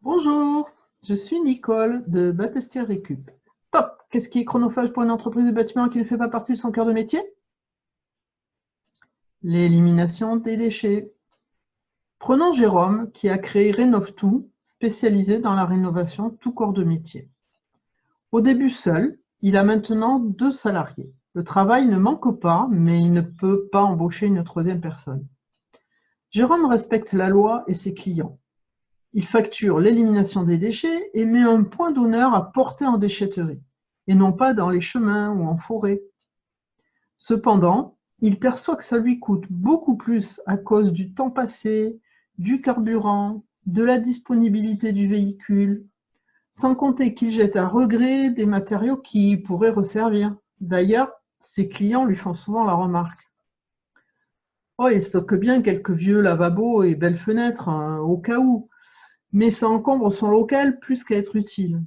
Bonjour, je suis Nicole de Battestière Récup. Top! Qu'est-ce qui est chronophage pour une entreprise de bâtiment qui ne fait pas partie de son cœur de métier? L'élimination des déchets. Prenons Jérôme qui a créé Rénov-Tout, spécialisé dans la rénovation tout corps de métier. Au début seul, il a maintenant 2 salariés. Le travail ne manque pas, mais il ne peut pas embaucher une troisième personne. Jérôme respecte la loi et ses clients. Il facture l'élimination des déchets et met un point d'honneur à porter en déchetterie, et non pas dans les chemins ou en forêt. Cependant, il perçoit que ça lui coûte beaucoup plus à cause du temps passé, du carburant, de la disponibilité du véhicule, sans compter qu'il jette à regret des matériaux qui pourraient resservir. D'ailleurs, ses clients lui font souvent la remarque. Oh, il stocke bien quelques vieux lavabos et belles fenêtres, hein, au cas où, mais ça encombre son local plus qu'à être utile.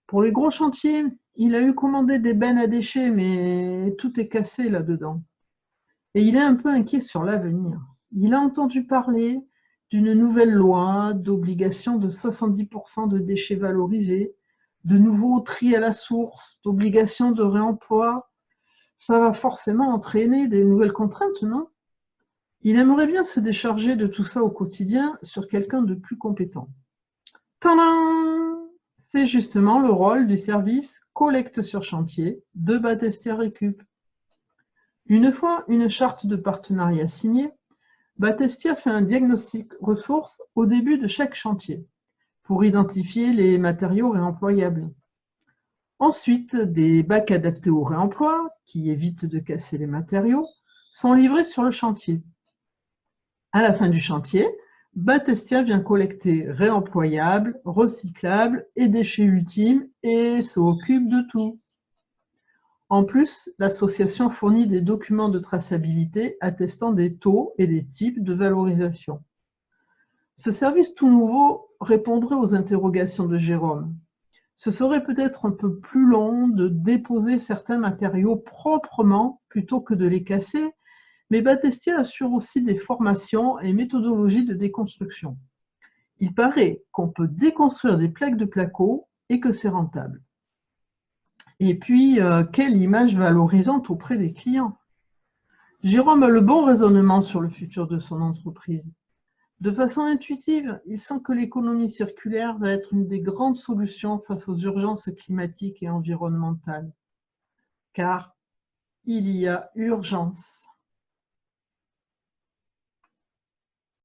Pour les gros chantiers, il a eu commandé des bennes à déchets, mais tout est cassé là-dedans. Et il est un peu inquiet sur l'avenir. Il a entendu parler d'une nouvelle loi d'obligation de 70% de déchets valorisés, de nouveaux tri à la source, d'obligation de réemploi. Ça va forcément entraîner des nouvelles contraintes, non? Il aimerait bien se décharger de tout ça au quotidien sur quelqu'un de plus compétent. Tadam! C'est justement le rôle du service collecte sur chantier de Battestière Récup. Une fois une charte de partenariat signée, Battestière fait un diagnostic ressources au début de chaque chantier pour identifier les matériaux réemployables. Ensuite, des bacs adaptés au réemploi, qui évitent de casser les matériaux, sont livrés sur le chantier. À la fin du chantier, Battestière vient collecter réemployables, recyclables et déchets ultimes et s'occupe de tout. En plus, l'association fournit des documents de traçabilité attestant des taux et des types de valorisation. Ce service tout nouveau répondrait aux interrogations de Jérôme. Ce serait peut-être un peu plus long de déposer certains matériaux proprement plutôt que de les casser, mais Battestière assure aussi des formations et méthodologies de déconstruction. Il paraît qu'on peut déconstruire des plaques de placo et que c'est rentable. Et puis, quelle image valorisante auprès des clients. Jérôme a le bon raisonnement sur le futur de son entreprise. De façon intuitive, il sent que l'économie circulaire va être une des grandes solutions face aux urgences climatiques et environnementales. Car il y a urgence.